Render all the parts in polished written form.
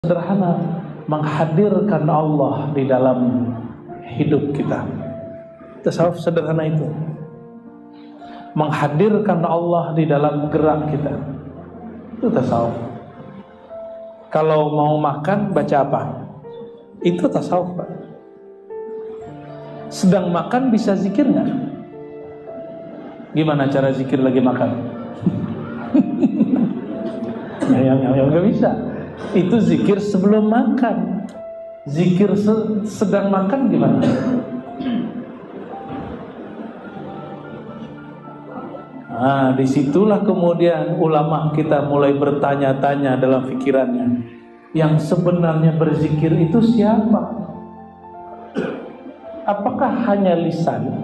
sederhana, menghadirkan Allah di dalam hidup kita. Tasawuf sederhana itu, menghadirkan Allah di dalam gerak kita. Itu tasawuf. Kalau mau makan baca apa? Itu tasawuf, Pak. Sedang makan bisa zikir nggak? Gimana cara zikir lagi makan? yang nggak bisa. Itu zikir sebelum makan. Zikir sedang makan gimana? Nah, disitulah kemudian ulama kita mulai bertanya-tanya dalam pikirannya, yang sebenarnya berzikir itu siapa? Apakah hanya lisan?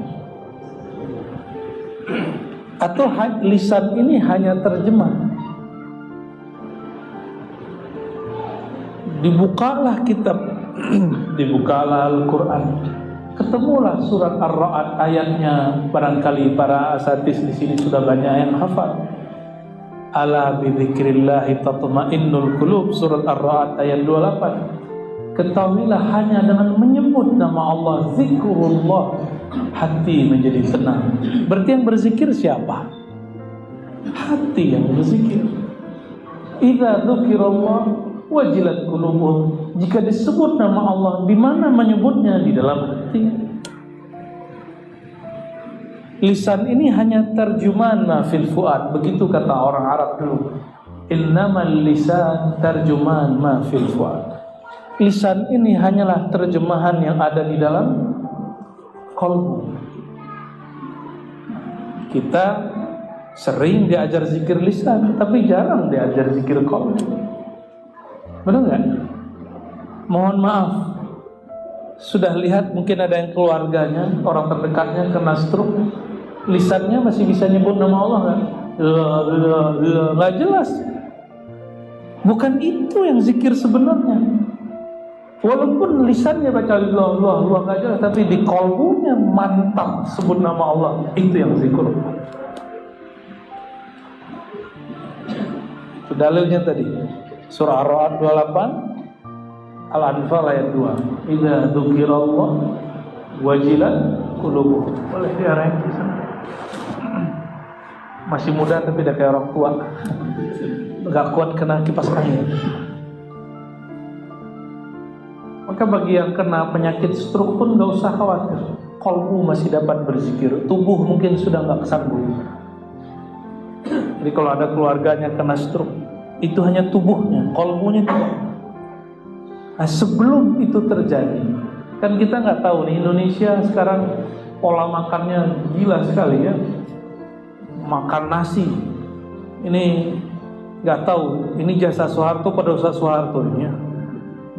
Atau lisan ini hanya terjemah? Dibukalah kitab, dibukalah Al-Quran, ketemulah surat Ar-Ra'd ayatnya. Barangkali para asatis di sini sudah banyak yang hafal. Ala bidzikrillahi tatma'innul qulub, surat Ar-Ra'd ayat 28. Ketahuilah hanya dengan menyebut nama Allah, zikrullah, hati menjadi tenang. Berarti yang berzikir siapa? Hati yang berzikir. Idza dzukirallah wajilat qulubuhum. Jika disebut nama Allah, di mana menyebutnya? Di dalam hati. Lisan ini hanya terjemahan ma fil fuad. Begitu kata orang Arab dulu. Innamal lisan terjemahan ma fil fuad. Lisan ini hanyalah terjemahan yang ada di dalam qalbu. Kita sering diajar zikir lisan, tapi jarang diajar zikir qalbu. Benar nggak? Mohon maaf, sudah lihat mungkin ada yang keluarganya, orang terdekatnya kena stroke, lisannya masih bisa nyebut nama Allah kan? Nggak jelas. Bukan itu yang zikir sebenarnya. Walaupun lisannya baca Allah nggak jelas, tapi di qalbunya mantap sebut nama Allah, itu yang zikir. Itu dalilnya tadi. Surah Ar-Ra'd 28, Al-Anfal ayat 2. Idza dzukirallah wajilat qulubuhum. Boleh diarahin di sana. Masih muda tapi udah kayak orang tua. Enggak kuat kena kipas angin. Maka bagi yang kena penyakit stroke pun enggak usah khawatir. Qalbu masih dapat berzikir. Tubuh mungkin sudah enggak sanggup. Jadi kalau ada keluarganya kena stroke, itu hanya tubuhnya, qalbunya tidak. Nah, sebelum itu terjadi, kan kita nggak tahu nih, Indonesia sekarang pola makannya gila sekali ya. Makan nasi, ini nggak tahu, ini jasa Soeharto pada usaha Soeharto ini ya.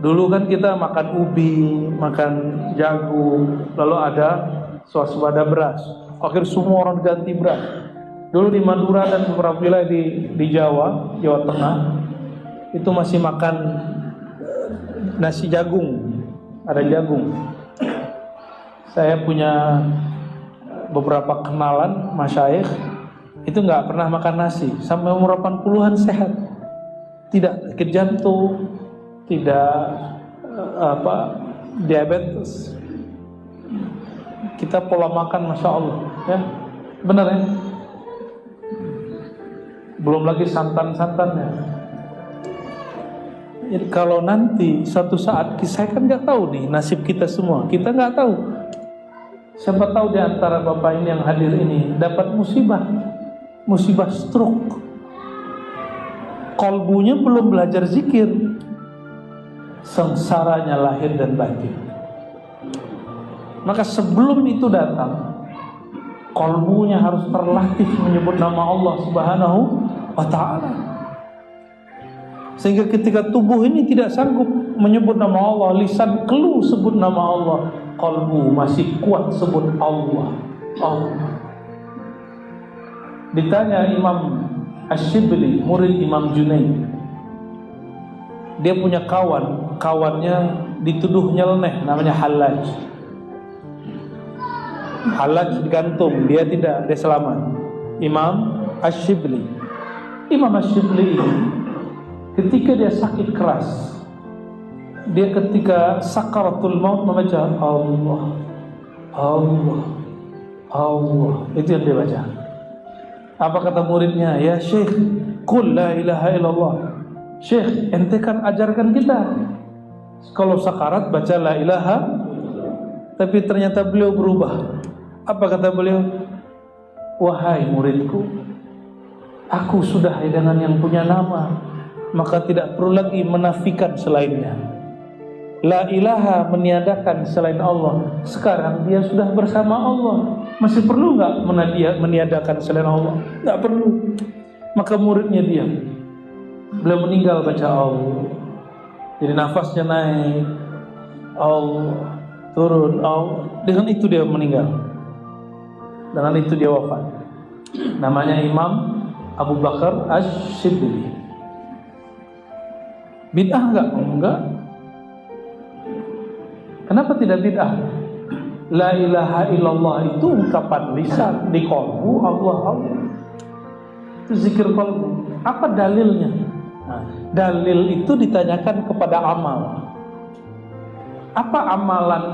Dulu kan kita makan ubi, makan jagung, lalu ada swasembada beras. Akhir semua orang ganti beras. Dulu di Madura dan beberapa wilayah di Jawa Tengah itu masih makan nasi jagung, ada jagung. Saya punya beberapa kenalan masyayikh itu nggak pernah makan nasi sampai umur 80-an sehat, tidak sakit jantung, tidak diabetes. Kita pola makan masya Allah ya, benar ya. Belum lagi santan-santannya. Jadi kalau nanti suatu saat, saya kan nggak tahu nih nasib kita semua, kita nggak tahu. Siapa tahu di antara bapak ini yang hadir ini dapat musibah stroke. Qalbunya belum belajar zikir, sengsaranya lahir dan batin. Maka sebelum itu datang, qalbunya harus terlatih menyebut nama Allah Subhanahu wa ta'ala. Sehingga ketika tubuh ini tidak sanggup menyebut nama Allah, lisan keluh sebut nama Allah, qalbu masih kuat sebut Allah. Ditanya Imam Asy-Syibli, murid Imam Junaid, dia punya kawannya dituduh nyeleneh, namanya Hallaj. Hallaj digantung, dia tidak, dia selamat. Imam Asy-Syibli ini ketika dia sakit keras, dia ketika sakaratul maut membaca Allah, Allah, Allah. Itu yang dia baca. Apa kata muridnya? Ya Syekh, qul la ilaha illallah. Syekh, ente kan ajarkan kita kalau sakarat baca la ilaha. Tapi ternyata beliau berubah. Apa kata beliau? Wahai muridku, aku sudah dengan yang punya nama, maka tidak perlu lagi menafikan selainnya. La ilaha meniadakan selain Allah. Sekarang dia sudah bersama Allah. Masih perlu nggak meniadakan selain Allah? Nggak perlu. Maka muridnya diam. Beliau meninggal baca Allah. Jadi nafasnya naik, Allah turun, Allah. Dengan itu dia meninggal. Dengan itu dia wafat. Namanya Imam Abu Bakar Asy-Syibli. Bid'ah enggak? Enggak. Kenapa tidak bid'ah? La ilaha illallah itu ungkapan lisan, di qalbu Allah, Allah. Itu zikir qalbu. Apa dalilnya? Nah, dalil itu ditanyakan kepada amal. Apa amalan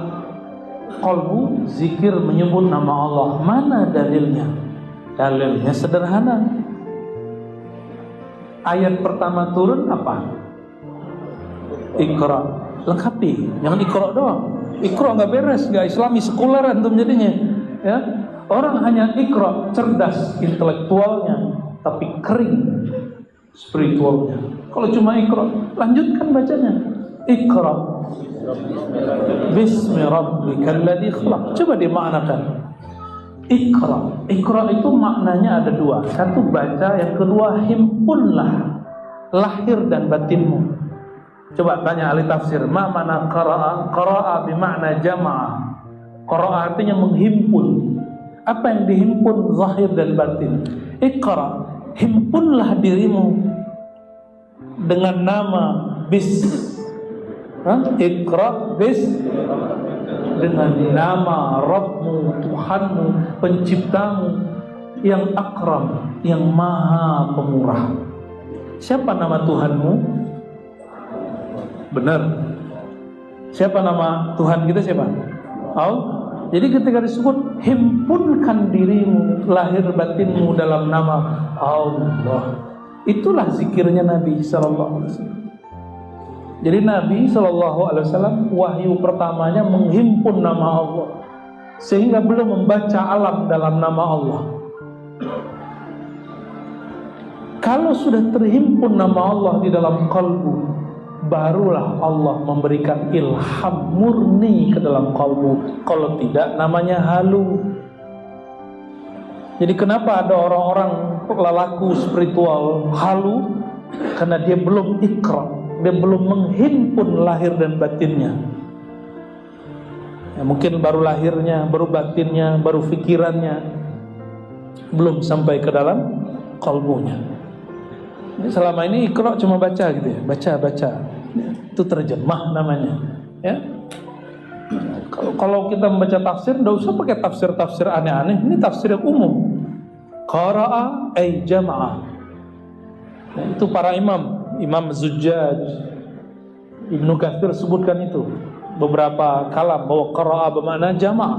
qalbu? Zikir menyebut nama Allah. Mana dalilnya? Dalilnya sederhana. Ayat pertama turun apa? Iqra. Lengkapi. Jangan Iqra doang. Iqra nggak beres, nggak Islami, sekuler antum jadinya. Ya, orang hanya Iqra, cerdas intelektualnya, tapi kering spiritualnya. Kalau cuma Iqra, lanjutkan bacanya. Iqra Bismi rabbikal ladzi khalaq. Coba dimaknakan. Iqra. Iqra itu maknanya ada dua. Satu baca, yang kedua himpunlah lahir dan batinmu. Coba tanya ahli tafsir, ma mana qara'a? Qara'a bermakna jama'a. Qara'a artinya menghimpun. Apa yang dihimpun? Zahir dan batin. Iqra, himpunlah dirimu dengan nama bis. Iqra bis, dengan nama Rabbmu, Tuhanmu, penciptamu yang akram, yang maha pemurah. Siapa nama Tuhanmu? Benar. Siapa nama Tuhan kita? Siapa? Allah. Jadi ketika disebut himpunkan dirimu, lahir batinmu dalam nama Allah, itulah zikirnya Nabi sallallahu alaihi wasallam. Jadi Nabi sallallahu alaihi wasallam wahyu pertamanya menghimpun nama Allah, sehingga belum membaca alam dalam nama Allah. Kalau sudah terhimpun nama Allah di dalam kalbu, barulah Allah memberikan ilham murni ke dalam kalbu. Kalau tidak, namanya halu. Jadi kenapa ada orang-orang lelaku spiritual halu? Karena dia belum ikra, dia belum menghimpun lahir dan batinnya. Ya, mungkin baru lahirnya, baru batinnya, baru fikirannya, belum sampai ke dalam kalbunya. Ini selama ini ikra cuma baca gitu ya, baca. Itu terjemah namanya. Ya. Kalau kita membaca tafsir, tidak usah pakai tafsir aneh-aneh. Ini tafsir yang umum. Qara'a ay jama'a. Nah, itu para Imam Zujjaj, Ibnu Katsir sebutkan itu beberapa kalam bahwa qara'a bermakna jama'a,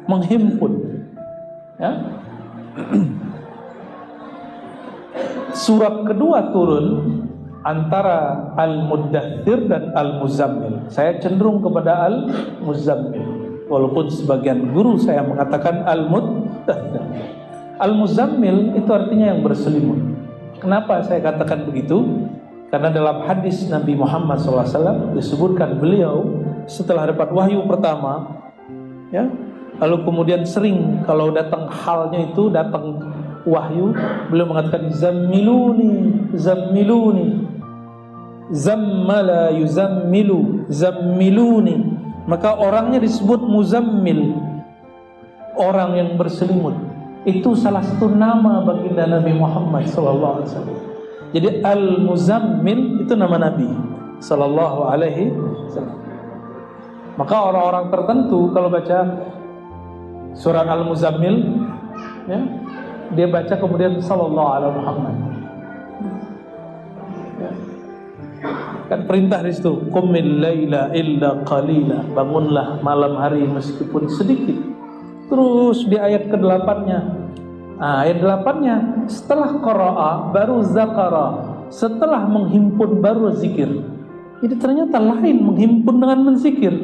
menghimpun. Ya. Surat kedua turun antara Al-Muddathir dan Al-Muzammil. Saya cenderung kepada Al-Muzammil, walaupun sebagian guru saya mengatakan Al-Muddathir. Al-Muzammil itu artinya yang berselimut. Kenapa saya katakan begitu? Karena dalam hadis Nabi Muhammad SAW disebutkan beliau setelah dapat wahyu pertama, ya, lalu kemudian sering kalau datang halnya itu, datang wahyu, beliau mengatakan zammiluni, zammiluni, zammala yuzammilu, zammiluni. Maka orangnya disebut muzammil, orang yang berselimut. Itu salah satu nama baginda Nabi Muhammad sallallahu alaihi wasallam. Jadi Al-Muzammil itu nama Nabi sallallahu alaihi wasallam. Maka orang-orang tertentu kalau baca surat Al-Muzammil, ya, dia baca kemudian sallallahu alaihi Muhammad. Ya. Kan perintah di situ, qumil laila illa qalila, bangunlah malam hari meskipun sedikit. Terus di ayat ke-8-nya. Ayat 8-nya, setelah qara'a baru zakara, setelah menghimpun baru zikir. Jadi ternyata lain menghimpun dengan menzikir.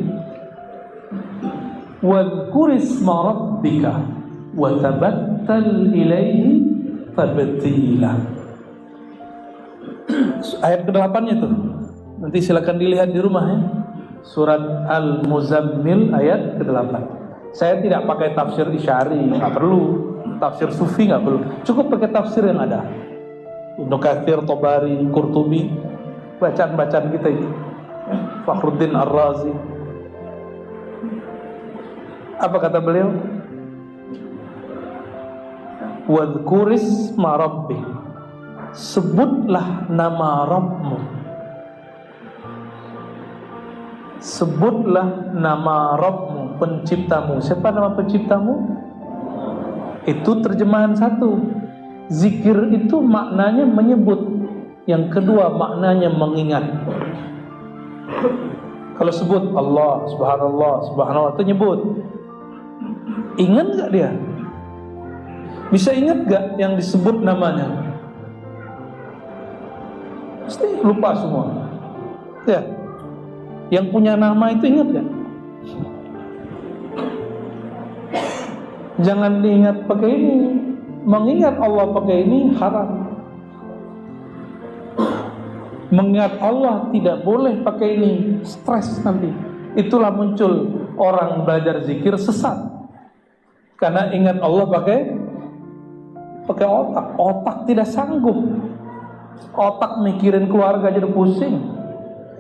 Wadhkurisma rabbika wa tabattal ilaihi tabtila. Ayat ke-8-nya tuh. Nanti silakan dilihat di rumah ya. Surat Al-Muzammil ayat ke-8. Saya tidak pakai tafsir Isyari, nggak perlu. Tafsir Sufi nggak perlu. Cukup pakai tafsir yang ada. Ibnu Katsir, Tabari, Qurtubi, bacaan-bacaan kita itu. Fakhruddin Ar-Razi. Apa kata beliau? Wadhkurisma rabbik, sebutlah nama Rabbmu. Sebutlah nama Rabbmu, penciptamu. Siapa nama penciptamu? Itu terjemahan satu. Zikir itu maknanya menyebut. Yang kedua maknanya mengingat. Kalau sebut Allah, subhanallah, subhanallah, itu nyebut. Ingat gak dia? Bisa ingat gak yang disebut namanya? Pasti lupa semua. Ya. Yang punya nama itu ingat gak? Jangan diingat pakai ini. Mengingat Allah pakai ini haram. Mengingat Allah tidak boleh pakai ini, stres nanti. Itulah muncul orang belajar zikir sesat. Karena ingat Allah pakai otak. Otak tidak sanggup. Otak mikirin keluarga aja udah pusing.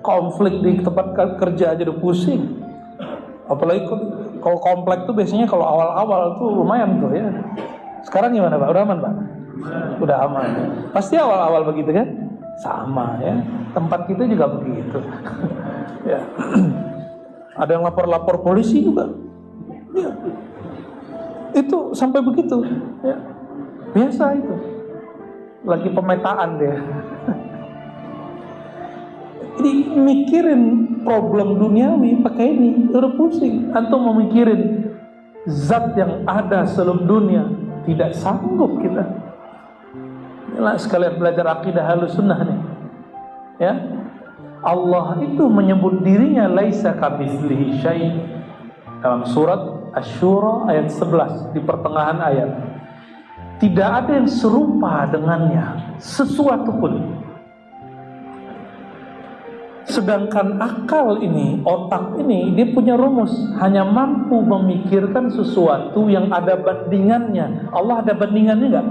Konflik di tempat kerja aja udah pusing. Apalagi kalau komplek tuh biasanya kalau awal-awal tuh lumayan tuh ya. Sekarang gimana Pak? Udah aman Pak? Udah aman. Pasti awal-awal begitu kan? Sama ya. Tempat kita juga begitu. Ya. Ada yang lapor-lapor polisi juga. Ya. Itu sampai begitu ya. Biasa itu. Lagi pemetaan dia. Jadi mikirin problem duniawi pakai ini udah pusing. Antum mau mikirin zat yang ada seluruh dunia, tidak sanggup kita. Inilah sekalian belajar akidah Ahlussunnah nih. Ya. Allah itu menyebut dirinya laisa kamitslihi syai' dalam surat Asy-Syura ayat 11 di pertengahan ayat. Tidak ada yang serupa dengannya sesuatu pun. Sedangkan akal ini, otak ini, dia punya rumus, hanya mampu memikirkan sesuatu yang ada bandingannya. Allah ada bandingannya enggak?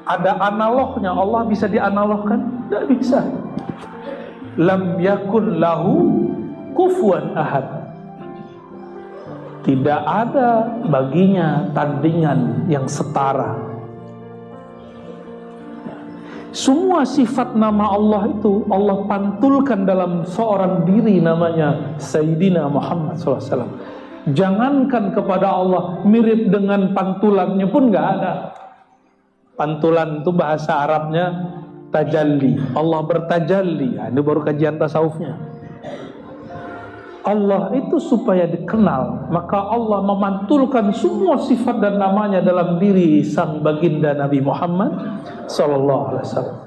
Ada analognya. Allah bisa dianalogkan? Tidak bisa. Lam yakun lahu kufuwan ahad. Tidak ada baginya tandingan yang setara. Semua sifat nama Allah itu Allah pantulkan dalam seorang diri namanya Sayyidina Muhammad SAW. Jangankan kepada Allah, mirip dengan pantulannya pun gak ada. Pantulan itu bahasa Arabnya tajalli. Allah bertajalli. Ini baru kajian tasawufnya. Allah itu supaya dikenal, maka Allah memantulkan semua sifat dan namanya dalam diri sang baginda Nabi Muhammad sallallahu alaihi wasallam.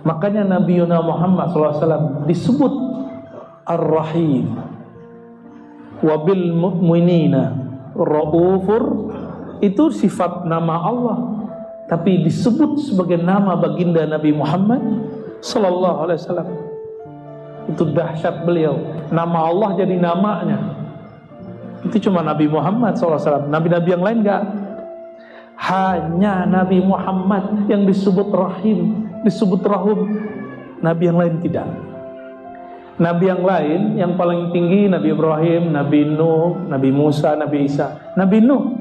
Makanya Nabi Muhammad sallallahu alaihi wasallam disebut Ar-Rahim, wa bil mu'minina raufur. Itu sifat nama Allah, tapi disebut sebagai nama baginda Nabi Muhammad sallallahu alaihi wasallam. Itu dahsyat beliau. Nama Allah jadi namanya. Itu cuma Nabi Muhammad SAW. Nabi-nabi yang lain enggak. Hanya Nabi Muhammad yang disebut Rahim, disebut Rahum. Nabi yang lain tidak. Nabi yang lain yang paling tinggi Nabi Ibrahim, Nabi Nuh, Nabi Musa, Nabi Isa. Nabi Nuh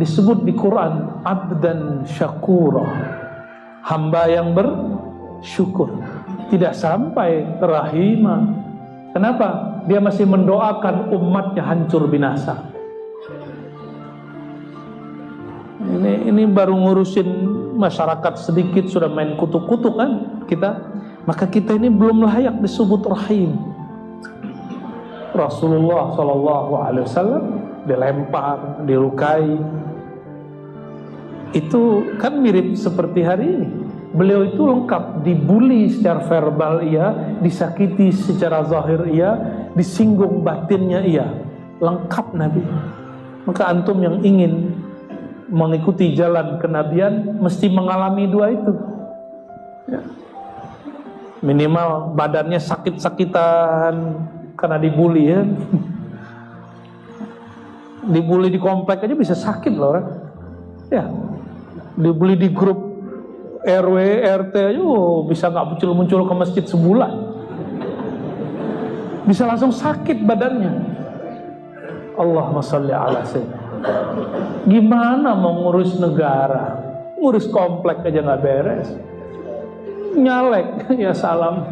disebut di Quran abdan syakura, hamba yang bersyukur. Tidak sampai rahimah. Kenapa? Dia masih mendoakan umatnya hancur binasa. Ini baru ngurusin masyarakat sedikit sudah main kutuk-kutuk kan kita. maka kita ini belum layak disebut rahim. Rasulullah SAW dilempar, dilukai. Itu kan mirip seperti hari ini. Beliau itu lengkap, dibully secara verbal iya, disakiti secara zahir iya, disinggung batinnya iya. Lengkap Nabi. Maka antum yang ingin mengikuti jalan kenabian mesti mengalami dua itu. Ya. Minimal badannya sakit-sakitan karena dibully ya. Dibully di komplek aja bisa sakit loh orang. Ya. Dibully di grup RW, RT aja bisa gak muncul-muncul ke masjid sebulan. Bisa langsung sakit badannya. Allahumma sholli ala sayyidina. Gimana mau ngurus negara? Ngurus komplek aja gak beres. Nyalek, ya salam.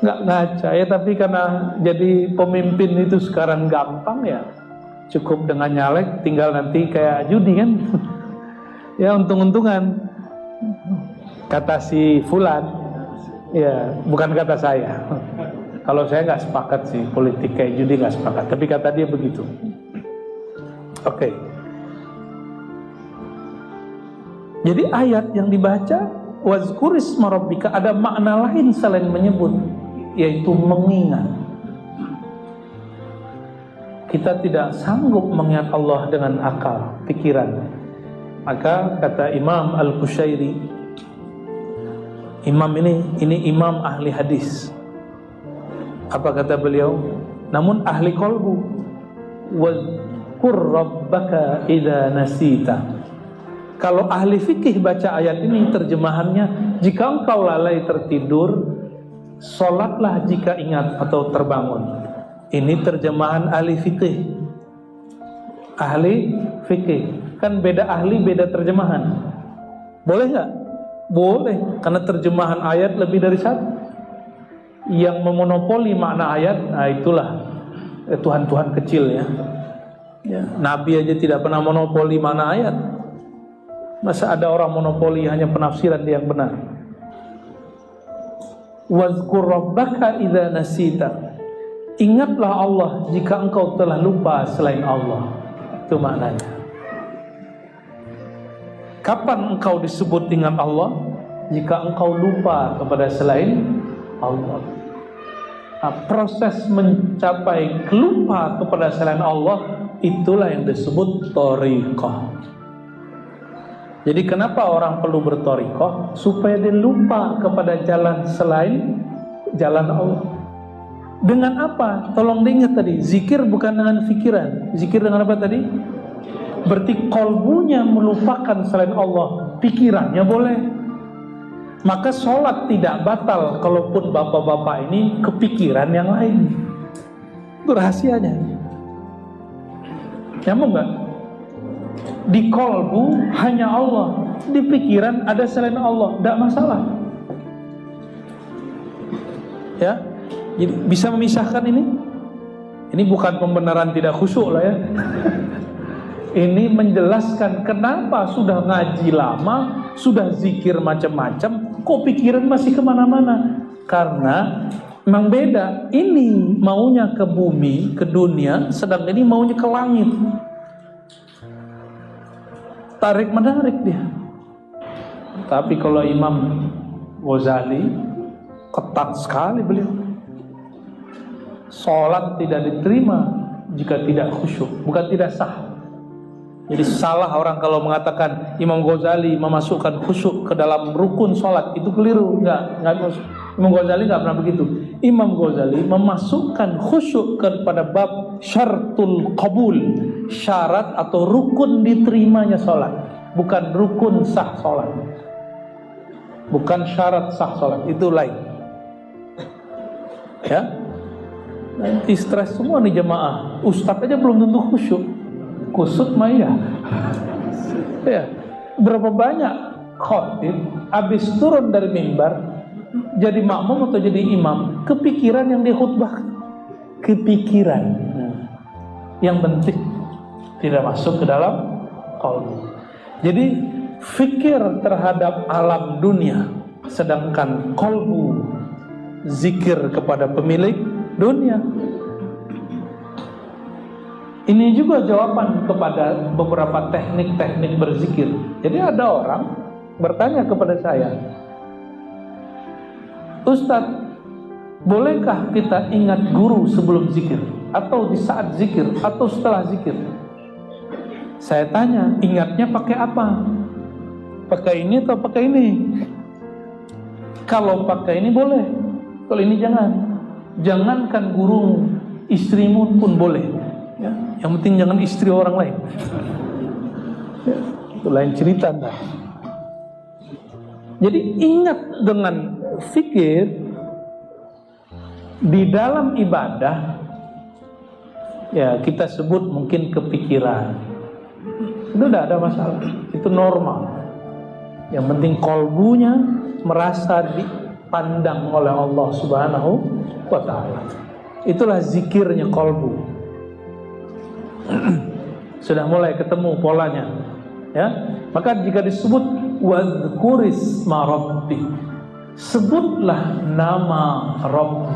Gak ngaca ya, tapi karena jadi pemimpin itu sekarang gampang ya. Cukup dengan nyalek, tinggal nanti kayak judi kan. Ya untung-untungan. Kata si Fulan, ya bukan kata saya. Kalau saya nggak sepakat sih politik kayak judi, nggak sepakat. Tapi kata dia begitu. Oke. Jadi ayat yang dibaca wazkur isma rabbika ada makna lain selain menyebut, yaitu mengingat. Kita tidak sanggup mengingat Allah dengan akal, pikiran. Maka kata Imam Al-Qushairi, imam ini imam ahli hadis. Apa kata beliau? Namun ahli qalbu. Wazkur rabbaka idza nasita. Kalau ahli fikih baca ayat ini terjemahannya, jika engkau lalai tertidur, sholatlah jika ingat atau terbangun. Ini terjemahan ahli fikih. Ahli fikih. Kan beda ahli, beda terjemahan. Boleh nggak? Boleh, karena terjemahan ayat lebih dari satu. Yang memonopoli makna ayat, nah itulah Tuhan-Tuhan kecil ya. Nabi aja tidak pernah monopoli makna ayat. Masa ada orang monopoli hanya penafsiran yang benar? Wazkur rabbaka idza nasita. Ingatlah Allah jika engkau telah lupa selain Allah. Itu maknanya. Kapan engkau disebut dengan Allah? Jika engkau lupa kepada selain Allah. Nah, proses mencapai lupa kepada selain Allah, itulah yang disebut thariqah. Jadi kenapa orang perlu berthariqah? Supaya dia lupa kepada jalan selain jalan Allah. Dengan apa? Tolong diingat tadi, zikir bukan dengan pikiran. Zikir dengan apa tadi? Berarti kolbunya melupakan selain Allah, pikirannya boleh. Maka sholat tidak batal kalaupun bapak-bapak ini kepikiran yang lain. Itu rahasianya. Nyambung nggak? Di kolbu hanya Allah, di pikiran ada selain Allah, tidak masalah. Ya, jadi bisa memisahkan ini. Ini bukan pembenaran tidak khusyuk lah ya. Ini menjelaskan kenapa sudah ngaji lama, sudah zikir macam-macam, kok pikiran masih kemana-mana. Karena memang beda. Ini maunya ke bumi, ke dunia, sedang ini maunya ke langit. Tarik menarik dia. Tapi kalau Imam Ghazali ketat sekali beliau. Sholat tidak diterima jika tidak khusyuk, bukan tidak sah. Jadi salah orang kalau mengatakan Imam Ghazali memasukkan khusyuk ke dalam rukun sholat, itu keliru. Enggak. Imam Ghazali enggak pernah begitu. Imam Ghazali memasukkan khusyuk kepada bab syartul qabul, syarat atau rukun diterimanya sholat, bukan rukun sah sholat, bukan syarat sah sholat, itu lain. Ya, nanti stres semua nih jemaah. Ustadz aja belum tentu khusyuk. Kusut maya. Ya, berapa banyak khotib habis turun dari mimbar jadi makmum atau jadi imam, kepikiran yang dia khutbah, kepikiran. Yang penting tidak masuk ke dalam qalbu. Jadi fikir terhadap alam dunia, sedangkan kolbu zikir kepada pemilik dunia. Ini juga jawaban kepada beberapa teknik-teknik berzikir. Jadi ada orang bertanya kepada saya, Ustadz, bolehkah kita ingat guru sebelum zikir? Atau di saat zikir? Atau setelah zikir? Saya tanya, ingatnya pakai apa? Pakai ini atau pakai ini? Kalau pakai ini boleh, kalau ini jangan. Jangankan guru, istrimu pun boleh ya. Yang penting jangan istri orang lain ya, itu lain cerita dah. Jadi ingat dengan fikir di dalam ibadah, ya kita sebut mungkin kepikiran, itu tidak ada masalah, itu normal. Yang penting kolbunya merasa dipandang oleh Allah Subhanahu wa ta'ala. Itulah zikirnya kolbu. Sudah mulai ketemu polanya ya. Maka jika disebut wadhkurisma rabbik, sebutlah nama Rabbmu,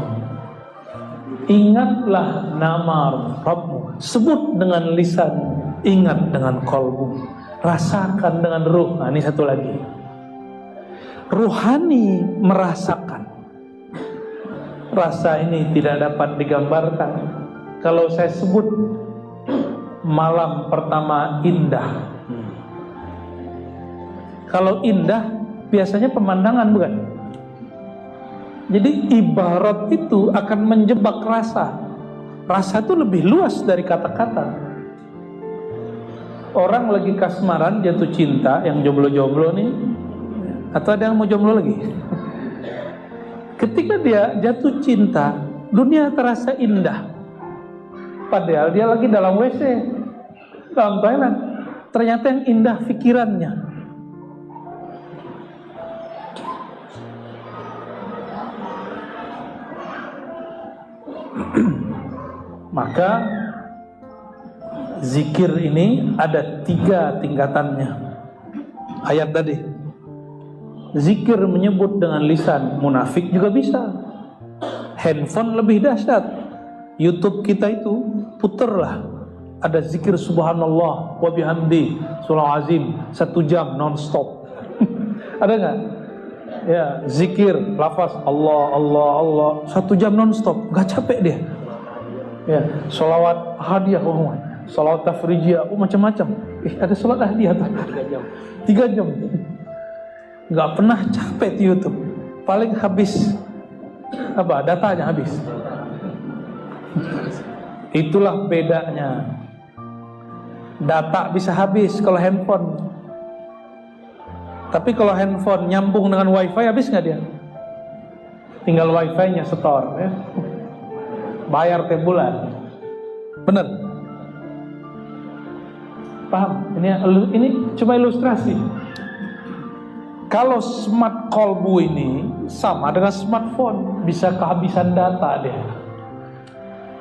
ingatlah nama Rabbmu, sebut dengan lisan, ingat dengan kolbu, rasakan dengan ruh. Nah, ini satu lagi, ruhani merasakan. Rasa ini tidak dapat digambarkan. Kalau saya sebut malam pertama indah, kalau indah biasanya pemandangan, bukan? Jadi ibarat itu akan menjebak rasa. Rasa itu lebih luas dari kata-kata. Orang lagi kasmaran, jatuh cinta, yang jomblo-jomblo nih, atau ada yang mau jomblo lagi? Ketika dia jatuh cinta, dunia terasa indah. Padahal dia lagi dalam WC, dalam toilet. Ternyata yang indah pikirannya. Maka zikir ini ada 3 tingkatannya. Ayat tadi, zikir menyebut dengan lisan, munafik juga bisa. Handphone lebih dahsyat. YouTube kita itu puterlah, ada zikir subhanallah wa bihamdi surah azim 1 jam non-stop. Ada nggak? Ya, zikir lafaz Allah Allah Allah 1 jam non-stop, nggak capek dia. Ya, sholawat hadiah, sholawat tafrijiyah, macam-macam. Ada sholat hadiah 3 jam. Nggak pernah capek di YouTube. Paling habis apa? Datanya habis. Itulah bedanya. Data bisa habis kalau handphone. Tapi kalau handphone nyambung dengan wifi, habis nggak dia? Tinggal wifi-nya setor ya. Bayar tiap bulan. Bener? Paham? Ini cuma ilustrasi. Kalau smart kolbu ini sama dengan smartphone, bisa kehabisan data deh.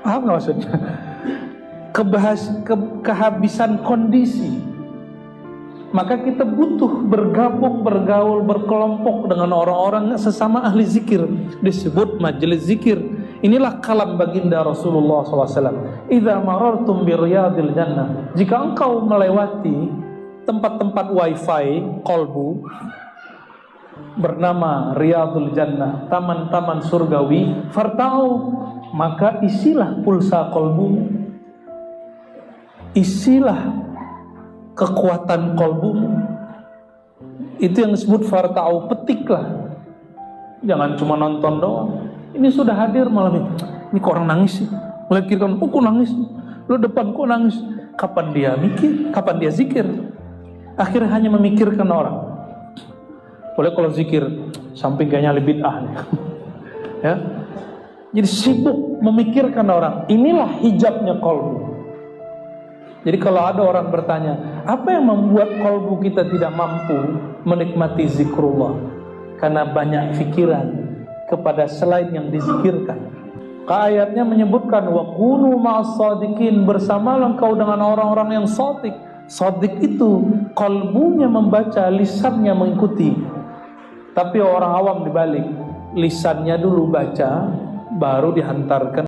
Paham nggak maksudnya? Kehabisan kondisi. Maka kita butuh bergabung, bergaul, berkelompok dengan orang-orang sesama ahli zikir. Disebut majelis zikir. Inilah kalam baginda Rasulullah SAW. Idza marartum biriyadil jannah. Jika engkau melewati tempat-tempat wifi kolbu bernama Riyadul Jannah, taman-taman surgawi, fartau, maka isilah pulsa kolbu, isilah kekuatan kolbu. Itu yang disebut fartau, petiklah. Jangan cuma nonton doang. Ini sudah hadir malam ini. Ini kok orang nangis sih? Melekirkan, kok nangis? Lo depan kok nangis? Kapan dia mikir? Kapan dia zikir? Akhirnya hanya memikirkan orang. Boleh kalau zikir samping kayaknya lebih bid'ah nih. Ya. Jadi sibuk memikirkan orang. Inilah hijabnya kolbu. Jadi kalau ada orang bertanya, apa yang membuat kolbu kita tidak mampu menikmati zikrullah? Karena banyak pikiran kepada selain yang dizikirkan. Ayatnya menyebutkan wa kunu ma'as shadiqin, bersamalah engkau dengan orang-orang yang shadiq. Shadiq itu kolbunya membaca, lisannya mengikuti. Tapi orang awam dibalik, lisannya dulu baca, baru dihantarkan